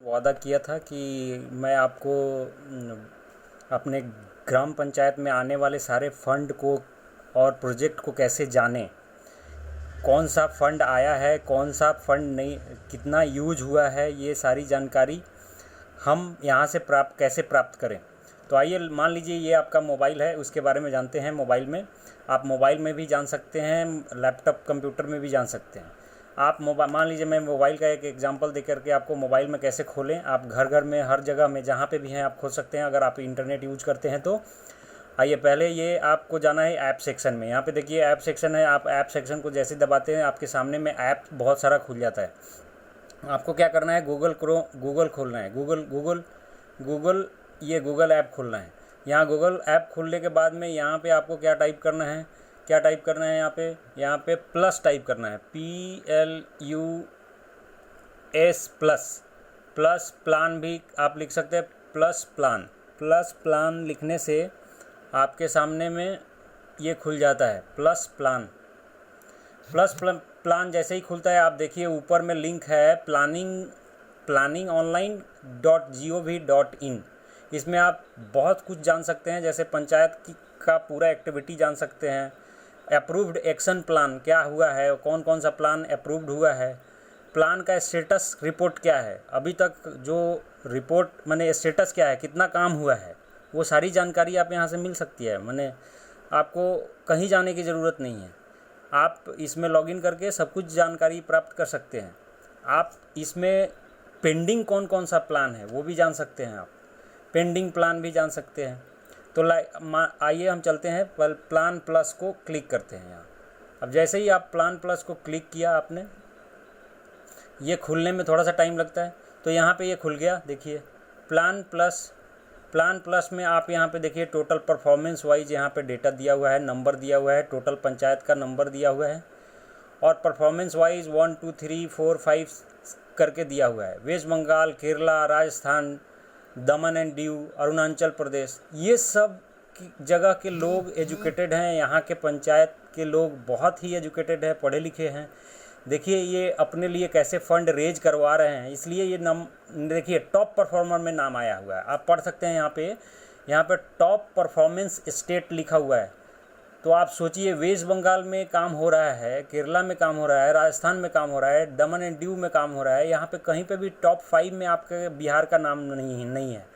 वादा किया था कि मैं आपको अपने ग्राम पंचायत में आने वाले सारे फंड को और प्रोजेक्ट को कैसे जानें, कौन सा फंड आया है, कौन सा फंड नहीं, कितना यूज हुआ है, ये सारी जानकारी हम यहाँ से कैसे प्राप्त करें। तो आइए, मान लीजिए ये आपका मोबाइल है, उसके बारे में जानते हैं। मोबाइल में आप मोबाइल में भी जान सकते हैं, लैपटॉप कंप्यूटर में भी जान सकते हैं। आप मोबाइल, मान लीजिए मैं मोबाइल का एक एग्जांपल दे करके आपको मोबाइल में कैसे खोलें। आप घर घर में हर जगह में जहाँ पे भी हैं आप खोल सकते हैं, अगर आप इंटरनेट यूज करते हैं तो। आइए, पहले ये आपको जाना है ऐप सेक्शन में। यहाँ पे देखिए ऐप सेक्शन है। आप ऐप सेक्शन को जैसे दबाते हैं आपके सामने में ऐप बहुत सारा खुल जाता है। आपको क्या करना है, गूगल खोलना है। गूगल ये गूगल ऐप खोलना है। यहाँ गूगल ऐप खोलने के बाद में यहाँ पे आपको क्या टाइप करना है, यहाँ पे प्लस टाइप करना है, PLUS प्लस प्लान भी आप लिख सकते हैं। प्लस प्लान लिखने से आपके सामने में ये खुल जाता है प्लस प्लान जैसे ही खुलता है, आप देखिए ऊपर में लिंक है planningonline.gov.in। इसमें आप बहुत कुछ जान सकते हैं, जैसे पंचायत का पूरा एक्टिविटी जान सकते हैं। अप्रूव्ड एक्शन प्लान क्या हुआ है, कौन कौन सा प्लान अप्रूव्ड हुआ है, प्लान का स्टेटस रिपोर्ट क्या है, अभी तक जो रिपोर्ट माने स्टेटस क्या है, कितना काम हुआ है, वो सारी जानकारी आप यहाँ से मिल सकती है। माने आपको कहीं जाने की ज़रूरत नहीं है। आप इसमें लॉगिन करके सब कुछ जानकारी प्राप्त कर सकते हैं। आप इसमें पेंडिंग कौन कौन सा प्लान है वो भी जान सकते हैं। आप पेंडिंग प्लान भी जान सकते हैं। तो आइए हम चलते हैं, प्लान प्लस को क्लिक करते हैं यहाँ। अब जैसे ही आप प्लान प्लस को क्लिक किया आपने, ये खुलने में थोड़ा सा टाइम लगता है, तो यहाँ पे ये खुल गया। देखिए प्लान प्लस में आप यहाँ पे देखिए टोटल परफॉर्मेंस वाइज यहाँ पे डेटा दिया हुआ है, नंबर दिया हुआ है, टोटल पंचायत का नंबर दिया हुआ है और परफॉर्मेंस वाइज 1 2 3 4 5 करके दिया हुआ है। Waste Bengal, Kerala, Rajasthan, Daman and Diu, Arunachal Pradesh, ये सब जगह के लोग एजुकेटेड हैं। यहाँ के पंचायत के लोग बहुत ही एजुकेटेड हैं, पढ़े लिखे हैं। देखिए ये अपने लिए कैसे फंड रेज करवा रहे हैं, इसलिए ये देखिए टॉप परफॉर्मर में नाम आया हुआ है। आप पढ़ सकते हैं यहाँ पे टॉप परफॉर्मेंस स्टेट लिखा हुआ है। तो आप सोचिए, वेस्ट बंगाल में काम हो रहा है, केरला में काम हो रहा है, राजस्थान में काम हो रहा है, दमन एंड दीव में काम हो रहा है, यहाँ पे कहीं पे भी टॉप 5 में आपके बिहार का नाम नहीं है,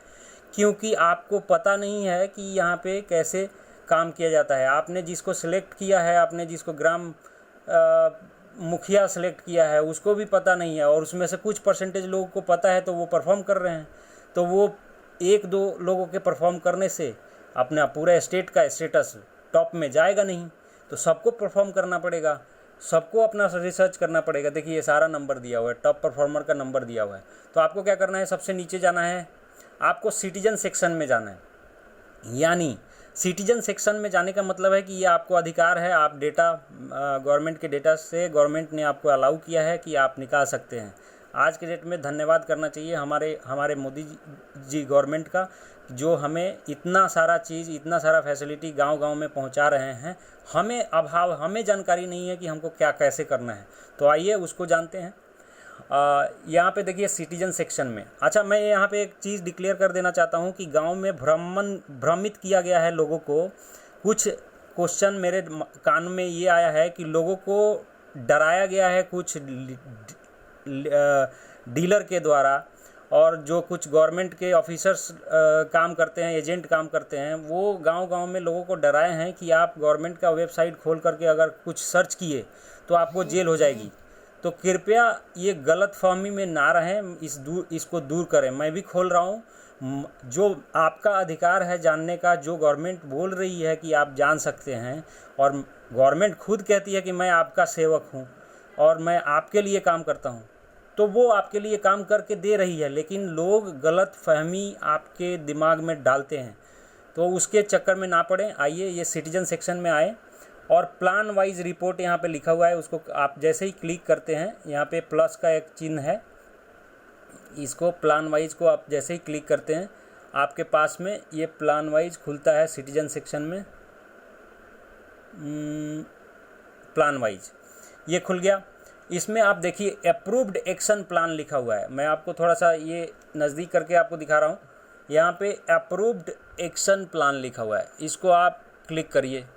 क्योंकि आपको पता नहीं है कि यहाँ पे कैसे काम किया जाता है। आपने जिसको सिलेक्ट किया है, आपने जिसको ग्राम मुखिया सेलेक्ट किया है, उसको भी पता नहीं है, और उसमें से कुछ परसेंटेज लोगों को पता है तो वो परफॉर्म कर रहे हैं। तो वो 1-2 लोगों के परफॉर्म करने से अपना पूरा स्टेट का स्टेटस टॉप में जाएगा नहीं। तो सबको परफॉर्म करना पड़ेगा, सबको अपना रिसर्च करना पड़ेगा। देखिए ये सारा नंबर दिया हुआ है, टॉप परफॉर्मर का नंबर दिया हुआ है। तो आपको क्या करना है, सबसे नीचे जाना है, आपको सिटीजन सेक्शन में जाना है। यानी सिटीजन सेक्शन में जाने का मतलब है कि ये आपको अधिकार है, आप डेटा गवर्नमेंट के डेटा से गवर्नमेंट ने आपको अलाउ किया है कि आप निकाल सकते हैं। आज के डेट में धन्यवाद करना चाहिए हमारे मोदी जी गवर्नमेंट का, जो हमें इतना सारा चीज़, इतना सारा फैसिलिटी गांव-गांव में पहुंचा रहे हैं। हमें जानकारी नहीं है कि हमको क्या कैसे करना है। तो आइए उसको जानते हैं। यहाँ पे देखिए सिटीजन सेक्शन में, अच्छा मैं यहाँ पे एक चीज़ डिक्लेयर कर देना चाहता हूँ कि गांव में भ्रमित किया गया है लोगों को। कुछ क्वेश्चन मेरे कान में ये आया है कि लोगों को डराया गया है कुछ डीलर के द्वारा, और जो कुछ गवर्नमेंट के ऑफिसर्स काम करते हैं, एजेंट काम करते हैं, वो गांव-गांव में लोगों को डराए हैं कि आप गवर्नमेंट का वेबसाइट खोल करके अगर कुछ सर्च किए तो आपको जेल हो जाएगी। तो कृपया ये गलतफहमी में ना रहें, इसको दूर करें। मैं भी खोल रहा हूँ, जो आपका अधिकार है जानने का, जो गवर्नमेंट बोल रही है कि आप जान सकते हैं, और गवर्नमेंट खुद कहती है कि मैं आपका सेवक हूँ और मैं आपके लिए काम करता हूँ, तो वो आपके लिए काम करके दे रही है, लेकिन लोग गलतफहमी आपके दिमाग में डालते हैं, तो उसके चक्कर में ना पड़ें। आइए ये सिटीजन सेक्शन में आए, और प्लान वाइज रिपोर्ट यहाँ पे लिखा हुआ है, उसको आप जैसे ही क्लिक करते हैं, यहाँ पे प्लस का एक चिन्ह है, इसको प्लान वाइज को आप जैसे ही क्लिक करते हैं, आपके पास में ये प्लान वाइज खुलता है। सिटीजन सेक्शन में प्लान वाइज ये खुल गया। इसमें आप देखिए अप्रूव्ड एक्शन प्लान लिखा हुआ है। मैं आपको थोड़ा सा ये नज़दीक करके आपको दिखा रहा हूँ। यहाँ पे अप्रूव्ड एक्शन प्लान लिखा हुआ है, इसको आप क्लिक करिए।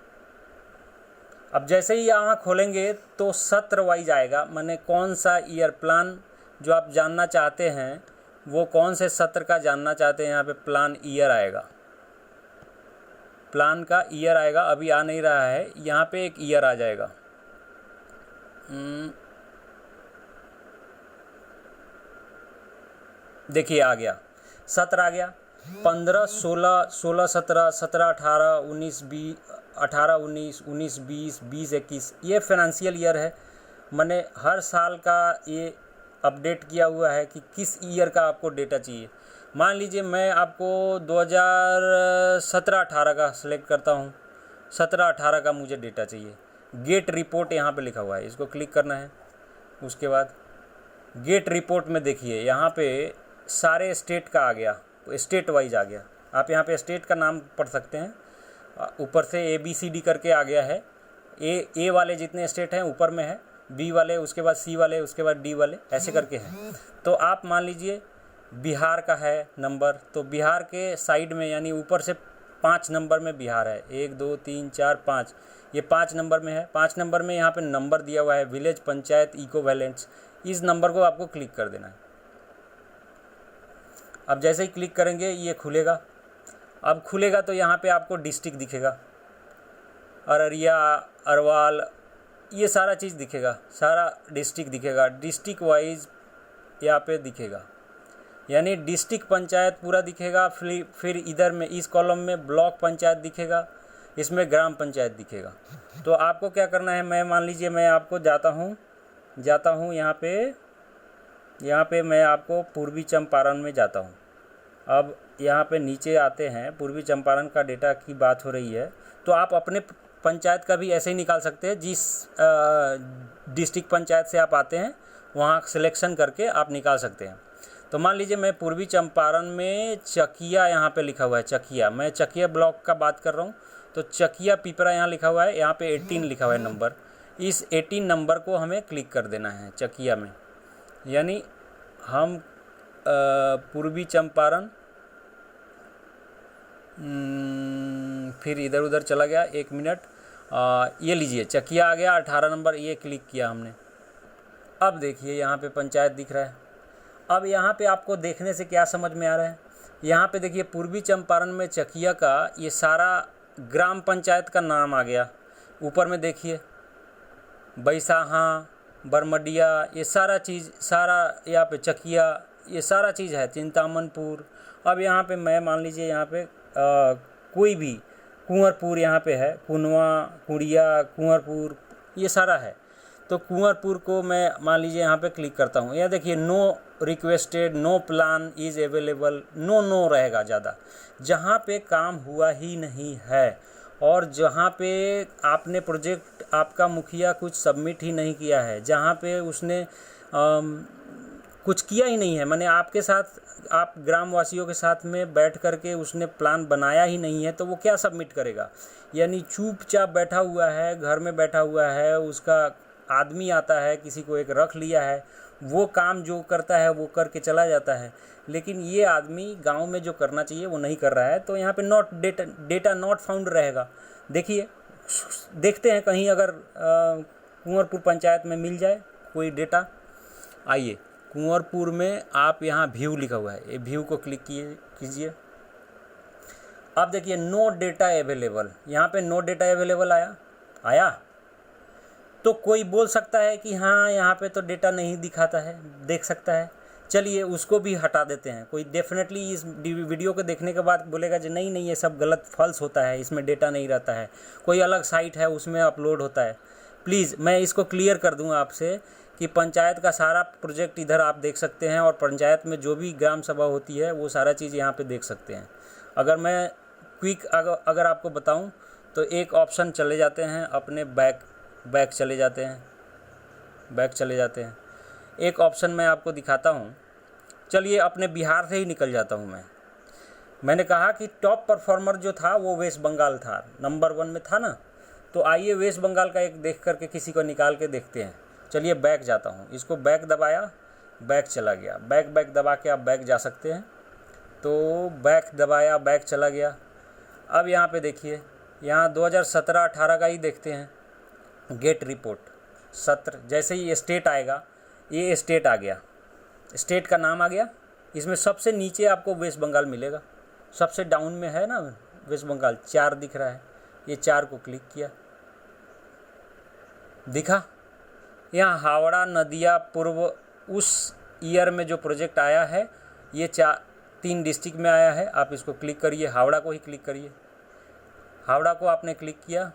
अब जैसे ही यहाँ खोलेंगे तो सत्र वाइज आएगा, माने कौन सा ईयर प्लान जो आप जानना चाहते हैं वो कौन से सत्र का जानना चाहते हैं। यहाँ पे प्लान ईयर आएगा, प्लान का ईयर आएगा, अभी आ नहीं रहा है, यहाँ पे एक ईयर आ जाएगा। देखिए आ गया, सत्र आ गया, 15, 16, 16, 17, 17, 18, 19, 20, 18, 19, 19, 20, 20, 21, ये फाइनेंशियल ईयर है। मैंने हर साल का ये अपडेट किया हुआ है कि किस ईयर का आपको डेटा चाहिए। मान लीजिए मैं आपको 2017-18 का सिलेक्ट करता हूँ, 17-18 का मुझे डेटा चाहिए। गेट रिपोर्ट यहाँ पे लिखा हुआ है, इसको क्लिक करना है। उसके बाद गेट रिपोर्ट में देखिए यहाँ पे सारे स्टेट का आ गया, तो स्टेट वाइज आ गया। आप यहाँ पे स्टेट का नाम पढ़ सकते हैं, ऊपर से ABCD करके आ गया है। ए वाले जितने स्टेट हैं ऊपर में है, बी वाले, उसके बाद सी वाले, उसके बाद डी वाले, ऐसे करके हैं। तो आप मान लीजिए बिहार का है नंबर, तो बिहार के साइड में यानी ऊपर से 5 नंबर में बिहार है, 1 2 3 4 5, ये 5 नंबर में है। 5 नंबर में यहाँ पे नंबर दिया हुआ है विलेज पंचायत इक्विवेलेंट्स, इस नंबर को आपको क्लिक कर देना है। अब जैसे ही क्लिक करेंगे ये खुलेगा। अब खुलेगा तो यहाँ पे आपको डिस्ट्रिक्ट दिखेगा, अररिया, अरवाल, ये सारा चीज़ दिखेगा, सारा डिस्ट्रिक्ट दिखेगा। डिस्ट्रिक्ट वाइज यहाँ पे दिखेगा, यानी डिस्ट्रिक्ट पंचायत पूरा दिखेगा। फिर इधर में इस कॉलम में ब्लॉक पंचायत दिखेगा, इसमें ग्राम पंचायत दिखेगा। तो आपको क्या करना है, मैं मान लीजिए मैं आपको जाता हूँ यहाँ पे मैं आपको पूर्वी चंपारण में जाता हूँ। अब यहाँ पे नीचे आते हैं, पूर्वी चंपारण का डेटा की बात हो रही है, तो आप अपने पंचायत का भी ऐसे ही निकाल सकते हैं। जिस डिस्ट्रिक्ट पंचायत से आप आते हैं वहाँ सिलेक्शन करके आप निकाल सकते हैं। तो मान लीजिए मैं पूर्वी चंपारण में चकिया, यहाँ पे लिखा हुआ है चकिया, मैं चकिया ब्लॉक का बात कर रहा हूँ। तो चकिया पिपरा यहाँ लिखा हुआ है, यहाँ पे 18 लिखा हुआ है नंबर। इस 18 नंबर को हमें क्लिक कर देना है चकिया में, यानी हम पूर्वी चंपारण, फिर इधर उधर चला गया, 1 मिनट, ये लीजिए चकिया आ गया 18 नंबर, ये क्लिक किया हमने। अब देखिए यहाँ पे पंचायत दिख रहा है। अब यहाँ पे आपको देखने से क्या समझ में आ रहा है, यहाँ पे देखिए पूर्वी चंपारण में चकिया का ये सारा ग्राम पंचायत का नाम आ गया। ऊपर में देखिए बैसाहा, बरमडिया, ये सारा चीज़, सारा यहाँ पे चकिया, ये सारा चीज़ है, चिंतामनपुर। अब यहाँ पे मैं मान लीजिए यहाँ पे कोई भी कुंवरपुर यहाँ पे है, कुनवा, कुड़िया, कुंवरपुर, ये सारा है। तो कुंवरपुर को मैं मान लीजिए यहाँ पे क्लिक करता हूँ। यहाँ देखिए no requested, no plan is available, no रहेगा ज़्यादा, जहाँ पे काम हुआ ही नहीं है और जहाँ पे आपने प्रोजेक्ट, आपका मुखिया कुछ सबमिट ही नहीं किया है, जहाँ पे उसने कुछ किया ही नहीं है, मैंने आपके साथ, आप ग्रामवासियों के साथ में बैठ करके उसने प्लान बनाया ही नहीं है, तो वो क्या सबमिट करेगा। यानी चुपचाप बैठा हुआ है, घर में बैठा हुआ है, उसका आदमी आता है, किसी को एक रख लिया है, वो काम जो करता है वो करके चला जाता है, लेकिन ये आदमी गांव में जो करना चाहिए वो नहीं कर रहा है। तो यहाँ पे नॉट डेटा नॉट फाउंड रहेगा। देखिए, देखते हैं कहीं अगर कुंवरपुर पंचायत में मिल जाए कोई डेटा। आइए कुंवरपुर में आप यहाँ व्यू लिखा हुआ है, ये व्यू को क्लिक कीजिए। अब देखिए नो डेटा अवेलेबल, यहाँ पे नो डेटा अवेलेबल आया। तो कोई बोल सकता है कि हाँ यहाँ पे तो डेटा नहीं दिखाता है, देख सकता है, चलिए उसको भी हटा देते हैं। कोई डेफिनेटली इस वीडियो को देखने के बाद बोलेगा कि नहीं ये सब गलत, फॉल्स होता है, इसमें डेटा नहीं रहता है, कोई अलग साइट है उसमें अपलोड होता है। प्लीज़ मैं इसको क्लियर कर दूंगा आपसे कि पंचायत का सारा प्रोजेक्ट इधर आप देख सकते हैं और पंचायत में जो भी ग्राम सभा होती है वो सारा चीज़ यहाँ पे देख सकते हैं। अगर मैं क्विक अगर आपको बताऊं तो एक ऑप्शन चले जाते हैं, अपने बैक चले जाते हैं। एक ऑप्शन मैं आपको दिखाता हूँ, चलिए अपने बिहार से ही निकल जाता हूँ। मैंने कहा कि टॉप परफॉर्मर जो था वो वेस्ट बंगाल था, नंबर 1 में था ना। तो आइए वेस्ट बंगाल का एक देख करके किसी को निकाल के देखते हैं। चलिए बैक जाता हूँ, इसको बैक दबाया, बैक चला गया, बैक दबा के आप बैक जा सकते हैं। तो बैक दबाया, बैक चला गया। अब यहाँ पे देखिए, यहाँ 2017-18 का ही देखते हैं। गेट रिपोर्ट 17, जैसे ही स्टेट आएगा, ये स्टेट आ गया, स्टेट का नाम आ गया। इसमें सबसे नीचे आपको वेस्ट बंगाल मिलेगा, सबसे डाउन में है ना वेस्ट बंगाल, 4 दिख रहा है। ये 4 को क्लिक किया, दिखा। यहाँ हावड़ा नदिया पूर्व उस ईयर में जो प्रोजेक्ट आया है, ये 3 डिस्ट्रिक्ट में आया है। आप इसको क्लिक करिए, हावड़ा को ही क्लिक करिए। हावड़ा को आपने क्लिक किया,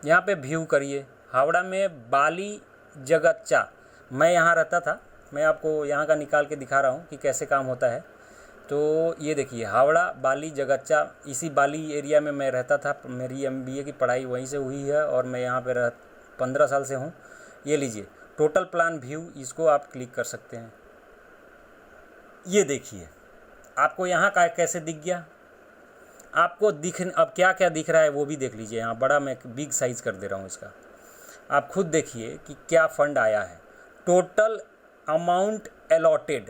यहाँ पे व्यू करिए। हावड़ा में बाली जगच्चा, मैं यहाँ रहता था, मैं आपको यहाँ का निकाल के दिखा रहा हूँ कि कैसे काम होता है। तो ये देखिए, हावड़ा बाली जगच्चा, इसी बाली एरिया में मैं रहता था। मेरी MBA की पढ़ाई वहीं से हुई है और मैं यहाँ पे 15 साल से हूँ। ये लीजिए टोटल प्लान व्यू, इसको आप क्लिक कर सकते हैं। ये देखिए आपको यहाँ का कैसे दिख गया, आपको अब क्या क्या दिख रहा है वो भी देख लीजिए। यहाँ बड़ा मैं बिग साइज़ कर दे रहा हूँ इसका, आप खुद देखिए कि क्या फंड आया है। टोटल अमाउंट अलॉटेड,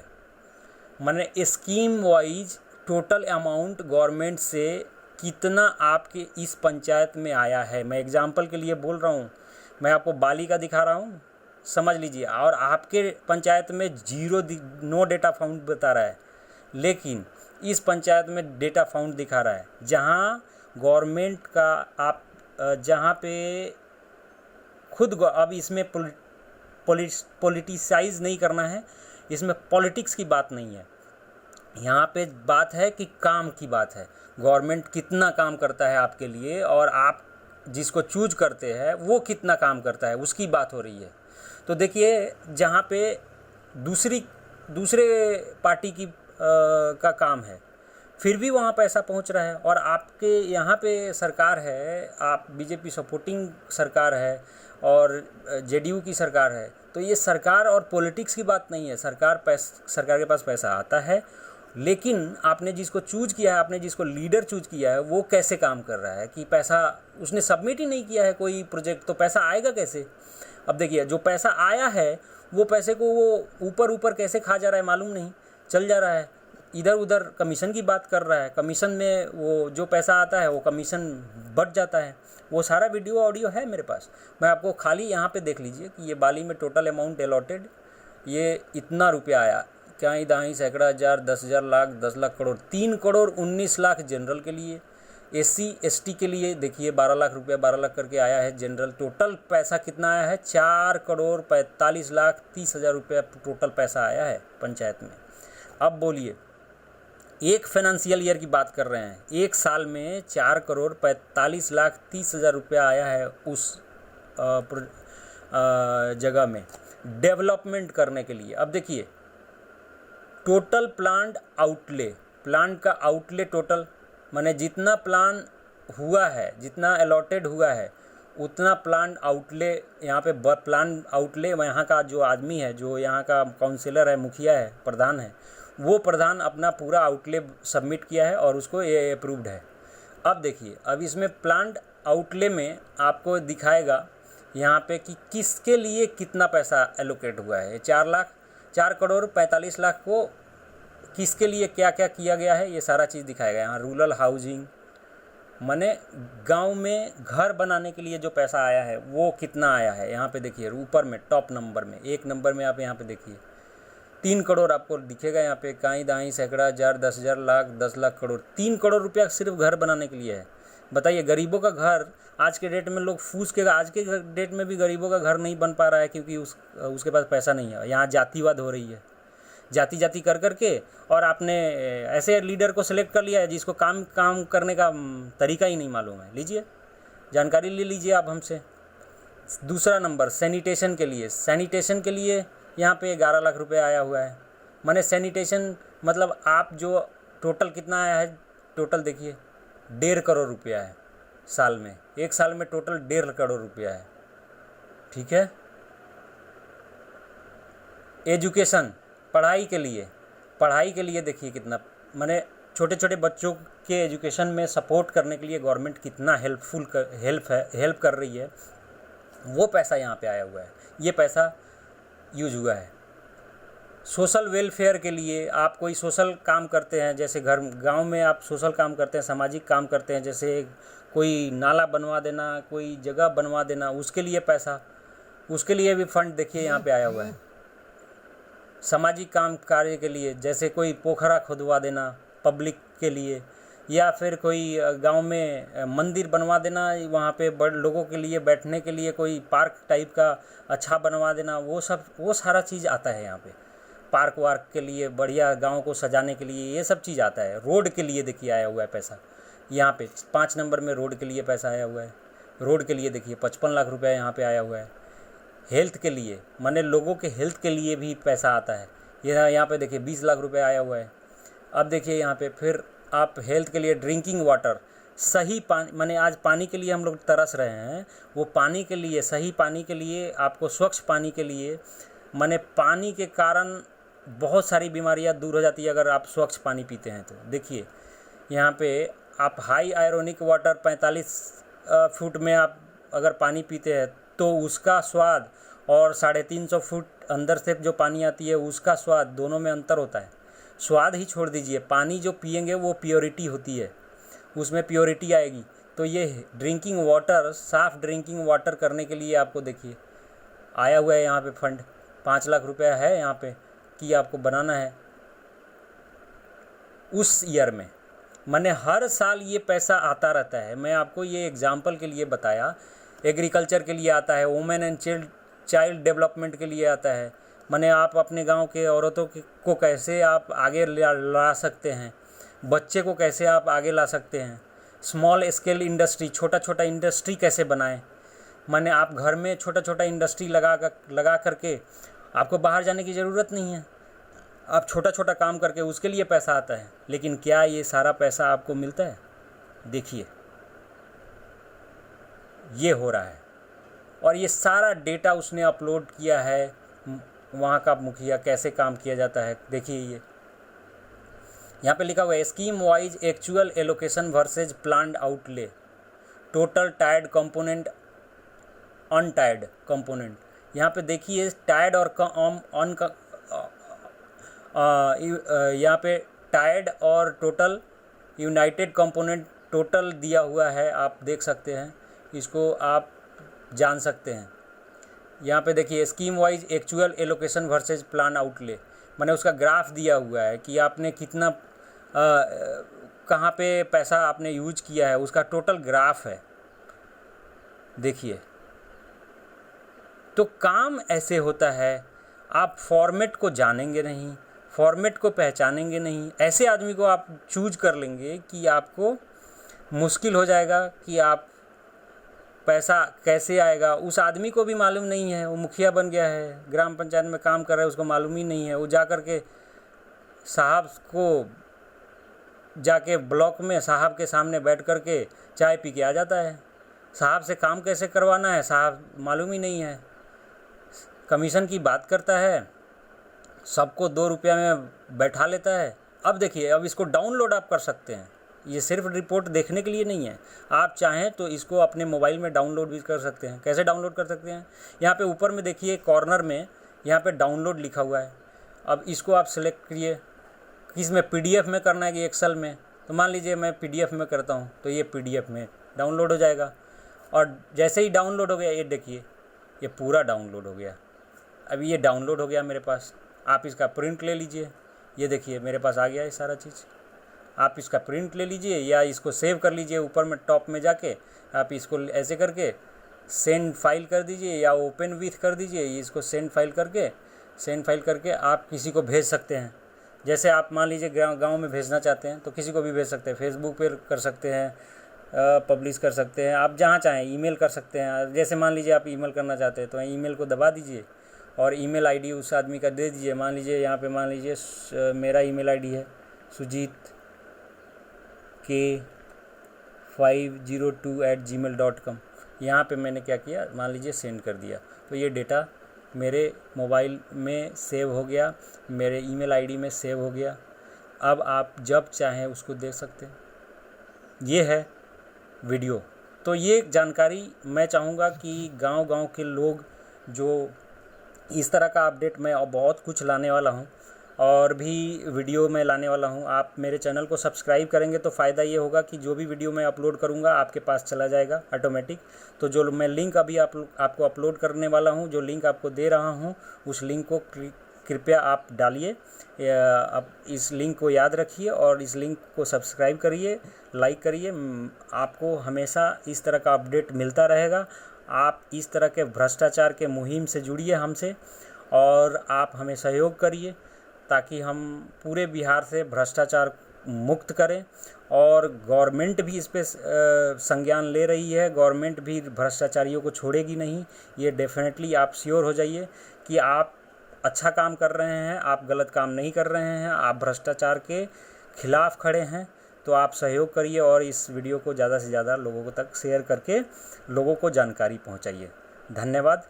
माने scheme wise total amount government से कितना आपके इस पंचायत में आया है। मैं एग्जांपल के लिए बोल रहा हूँ, मैं आपको बाली का दिखा रहा हूँ, समझ लीजिए। और आपके पंचायत में नो डेटा फाउंड बता रहा है, लेकिन इस पंचायत में डेटा फाउंड दिखा रहा है। जहाँ गवर्नमेंट का आप जहाँ पे खुद, अब इसमें पॉलिटिसाइज नहीं करना है, इसमें पॉलिटिक्स की बात नहीं है। यहाँ पे बात है कि काम की बात है, गवर्नमेंट कितना काम करता है आपके लिए, और आप जिसको चूज करते हैं वो कितना काम करता है, उसकी बात हो रही है। तो देखिए, जहाँ पे दूसरे पार्टी की का काम है, फिर भी वहाँ पैसा पहुँच रहा है, और आपके यहाँ पे सरकार है, आप बीजेपी सपोर्टिंग सरकार है और जेडीयू की सरकार है। तो ये सरकार और पॉलिटिक्स की बात नहीं है। सरकार के पास पैसा आता है, लेकिन आपने जिसको चूज किया है, आपने जिसको लीडर चूज किया है, वो कैसे काम कर रहा है कि पैसा उसने सबमिट ही नहीं किया है कोई प्रोजेक्ट, तो पैसा आएगा कैसे। अब देखिए, जो पैसा आया है वो पैसे को वो ऊपर कैसे खा जा रहा है मालूम नहीं, चल जा रहा है इधर उधर। कमीशन की बात कर रहा है, कमीशन में वो जो पैसा आता है वो कमीशन बढ़ जाता है। वो सारा वीडियो ऑडियो है मेरे पास, मैं आपको खाली यहाँ पे देख लीजिए कि ये बाली में टोटल अमाउंट अलॉटेड, ये इतना रुपया आया, कहीं दहाई सैकड़ा हज़ार 10,000 लाख 10 लाख करोड़, 3 करोड़ 19 लाख जनरल के लिए, SC ST के लिए देखिए 12 लाख रुपया, 12 लाख करके आया है जनरल। टोटल पैसा कितना आया है, 4 करोड़ 45 लाख 30 हज़ार रुपया टोटल पैसा आया है पंचायत में। अब बोलिए, एक फाइनेंशियल ईयर की बात कर रहे हैं, एक साल में 4 करोड़ 45 लाख 30 हज़ार रुपया आया है उस जगह में डेवलपमेंट करने के लिए। अब देखिए, टोटल प्लान्ड आउटले, प्लान का आउटले टोटल, माने जितना प्लान हुआ है, जितना अलॉटेड हुआ है, उतना प्लान आउटले। यहाँ पे प्लान आउटले, यहाँ का जो आदमी है, जो यहाँ का काउंसिलर है, मुखिया है, प्रधान है, वो प्रधान अपना पूरा आउटले सबमिट किया है और उसको ये अप्रूव्ड है। अब देखिए, अब इसमें प्लान्ड आउटले में आपको दिखाएगा यहाँ पे कि किसके लिए कितना पैसा एलोकेट हुआ है। 4 करोड़ 45 लाख को किसके लिए क्या क्या किया गया है, ये सारा चीज़ दिखाएगा। यहाँ रूरल हाउसिंग, माने गांव में घर बनाने के लिए जो पैसा आया है वो कितना आया है। यहाँ पे देखिए ऊपर में टॉप नंबर में, 1 नंबर में आप यहाँ पे देखिए 3 करोड़ आपको दिखेगा। यहाँ पे काई दाई सैकड़ा हज़ार 10,000 लाख 10 लाख करोड़, 3 करोड़ रुपया सिर्फ घर बनाने के लिए है। बताइए, गरीबों का घर आज के डेट में लोग फूस के, आज के डेट में भी गरीबों का घर नहीं बन पा रहा है क्योंकि उसके पास पैसा नहीं है। यहाँ जातिवाद हो रही है, जाति कर करके, और आपने ऐसे लीडर को सिलेक्ट कर लिया है जिसको काम करने का तरीका ही नहीं मालूम है। लीजिए, जानकारी ले लीजिए आप हमसे। दूसरा नंबर सैनिटेशन के लिए यहाँ पे 11 लाख रुपए आया हुआ है। माने सैनिटेशन मतलब आप जो टोटल कितना आया है, टोटल देखिए 1.5 करोड़ रुपया है साल में, एक साल में टोटल 1.5 करोड़ रुपया है। ठीक है। एजुकेशन, पढ़ाई के लिए देखिए कितना, माने छोटे छोटे बच्चों के एजुकेशन में सपोर्ट करने के लिए गवर्नमेंट कितना हेल्प कर रही है। वो पैसा यहाँ पे आया हुआ है, ये पैसा यूज हुआ है। सोशल वेलफेयर के लिए आप कोई सोशल काम करते हैं, जैसे गांव में आप सोशल काम करते हैं, सामाजिक काम करते हैं, जैसे कोई नाला बनवा देना, कोई जगह बनवा देना, उसके लिए पैसा, उसके लिए भी फंड देखिए यहाँ पे आया हुआ है। सामाजिक काम कार्य के लिए, जैसे कोई पोखरा खुदवा देना पब्लिक के लिए, या फिर कोई गांव में मंदिर बनवा देना, वहाँ पे बड़े लोगों के लिए बैठने के लिए कोई पार्क टाइप का अच्छा बनवा देना, वो सारा चीज़ आता है यहाँ पे। पार्क वार्क के लिए बढ़िया गांव को सजाने के लिए ये सब चीज़ आता है। रोड के लिए देखिए आया हुआ है पैसा, यहाँ पे 5 नंबर में रोड के लिए पैसा आया हुआ है। रोड के लिए देखिए 55 लाख रुपया यहाँ पे आया हुआ है। हेल्थ के लिए, माने लोगों के हेल्थ के लिए भी पैसा आता है, ये यहाँ पे देखिए 20 लाख रुपये आया हुआ है। अब देखिए यहाँ पे फिर आप हेल्थ के लिए ड्रिंकिंग वाटर, सही पानी, माने आज पानी के लिए हम लोग तरस रहे हैं, वो पानी के लिए, सही पानी के लिए, आपको स्वच्छ पानी के लिए, माने पानी के कारण बहुत सारी बीमारियां दूर हो जाती है अगर आप स्वच्छ पानी पीते हैं तो। देखिए यहाँ पे आप हाई आयरोनिक वाटर 45 फुट में आप अगर पानी पीते हैं तो उसका स्वाद, और 350 फुट अंदर से जो पानी आती है उसका स्वाद, दोनों में अंतर होता है। स्वाद ही छोड़ दीजिए, पानी जो पिएंगे वो प्योरिटी होती है, उसमें प्योरिटी आएगी। तो ये ड्रिंकिंग वाटर, साफ़ ड्रिंकिंग वाटर करने के लिए आपको देखिए आया हुआ है यहाँ पे फंड, 5 लाख रुपया है यहाँ पे कि आपको बनाना है उस ईयर में। मैंने हर साल ये पैसा आता रहता है। मैं आपको ये एग्जाम्पल के लिए बताया। एग्रीकल्चर के लिए आता है, वुमेन एंड चाइल्ड डेवलपमेंट के लिए आता है। मैंने आप अपने गांव के औरतों को कैसे आप आगे ला सकते हैं, बच्चे को कैसे आप आगे ला सकते हैं, स्मॉल स्केल इंडस्ट्री, छोटा छोटा इंडस्ट्री कैसे बनाएं। मैंने आप घर में छोटा छोटा इंडस्ट्री लगा करके आपको बाहर जाने की ज़रूरत नहीं है, आप छोटा छोटा काम करके उसके लिए पैसा आता है। लेकिन क्या ये सारा पैसा आपको मिलता है? देखिए ये हो रहा है, और ये सारा डेटा उसने अपलोड किया है, वहाँ का मुखिया, कैसे काम किया जाता है। देखिए ये यहाँ पे लिखा हुआ है, scheme wise actual allocation versus planned outlay, total tired component, untired component. यहाँ पे देखिए टायर्ड और यहाँ पे टायर्ड और टोटल यूनाइटेड कंपोनेंट टोटल दिया हुआ है, आप देख सकते हैं, इसको आप जान सकते हैं। यहाँ पे देखिए scheme wise actual allocation versus plan outlay, मैंने उसका ग्राफ दिया हुआ है कि आपने कितना कहाँ पे पैसा आपने यूज किया है, उसका टोटल ग्राफ है। देखिए तो काम ऐसे होता है, आप फॉर्मेट को जानेंगे नहीं, फॉर्मेट को पहचानेंगे नहीं, ऐसे आदमी को आप चूज कर लेंगे कि आपको मुश्किल हो जाएगा कि आप पैसा कैसे आएगा। उस आदमी को भी मालूम नहीं है, वो मुखिया बन गया है, ग्राम पंचायत में काम कर रहा है, उसको मालूम ही नहीं है। वो जा कर के साहब को जाके ब्लॉक में साहब के सामने बैठ कर के चाय पी के आ जाता है। साहब से काम कैसे करवाना है साहब मालूम ही नहीं है। कमीशन की बात करता है, सबको 2 रुपया में बैठा लेता है। अब देखिए, अब इसको डाउनलोड आप कर सकते हैं, ये सिर्फ रिपोर्ट देखने के लिए नहीं है, आप चाहें तो इसको अपने मोबाइल में डाउनलोड भी कर सकते हैं। कैसे डाउनलोड कर सकते हैं? यहाँ पे ऊपर में देखिए कॉर्नर में यहाँ पे डाउनलोड लिखा हुआ है। अब इसको आप सेलेक्ट करिए, किस में PDF में करना है कि एक्सेल में। तो मान लीजिए मैं PDF में करता हूँ, तो ये PDF में डाउनलोड हो जाएगा। और जैसे ही डाउनलोड हो गया, ये देखिए ये पूरा डाउनलोड हो गया। अभी ये डाउनलोड हो गया मेरे पास। आप इसका प्रिंट ले लीजिए, ये देखिए मेरे पास आ गया है सारा चीज़। आप इसका प्रिंट ले लीजिए या इसको सेव कर लीजिए, ऊपर में टॉप में जाके आप इसको ऐसे करके सेंड फाइल कर दीजिए या ओपन विथ कर दीजिए। इसको सेंड फाइल करके आप किसी को भेज सकते हैं। जैसे आप मान लीजिए गांव में भेजना चाहते हैं तो किसी को भी भेज सकते हैं, फेसबुक पे कर सकते हैं, पब्लिश कर सकते हैं, आप जहाँ चाहें ईमेल कर सकते हैं। जैसे मान लीजिए आप ईमेल करना चाहते हैं तो ईमेल को दबा दीजिए और ईमेल आईडी उस आदमी का दे दीजिए। मान लीजिए यहाँ पे मान लीजिए मेरा ईमेल आईडी है sujit.k502@gmail.com। यहाँ पे मैंने क्या किया, मान लीजिए सेंड कर दिया, तो ये डेटा मेरे मोबाइल में सेव हो गया, मेरे ईमेल आईडी में सेव हो गया। अब आप जब चाहें उसको देख सकते हैं। ये है वीडियो। तो ये जानकारी मैं चाहूँगा कि गांव-गांव के लोग, जो इस तरह का अपडेट मैं और बहुत कुछ लाने वाला हूँ और भी वीडियो में लाने वाला हूँ। आप मेरे चैनल को सब्सक्राइब करेंगे तो फ़ायदा ये होगा कि जो भी वीडियो मैं अपलोड करूँगा आपके पास चला जाएगा ऑटोमेटिक। तो जो मैं लिंक अभी आपको अपलोड करने वाला हूँ, जो लिंक आपको दे रहा हूँ, उस लिंक को कृपया आप डालिए। अब इस लिंक को याद रखिए और इस लिंक को सब्सक्राइब करिए, लाइक करिए। आपको हमेशा इस तरह का अपडेट मिलता रहेगा। आप इस तरह के भ्रष्टाचार के मुहिम से जुड़िए हमसे और आप हमें सहयोग करिए ताकि हम पूरे बिहार से भ्रष्टाचार मुक्त करें। और गवर्नमेंट भी इस पे संज्ञान ले रही है, गवर्नमेंट भी भ्रष्टाचारियों को छोड़ेगी नहीं। ये डेफिनेटली आप श्योर हो जाइए कि आप अच्छा काम कर रहे हैं, आप गलत काम नहीं कर रहे हैं, आप भ्रष्टाचार के खिलाफ़ खड़े हैं। तो आप सहयोग करिए और इस वीडियो को ज़्यादा से ज़्यादा लोगों तक शेयर करके लोगों को जानकारी पहुंचाइए। धन्यवाद।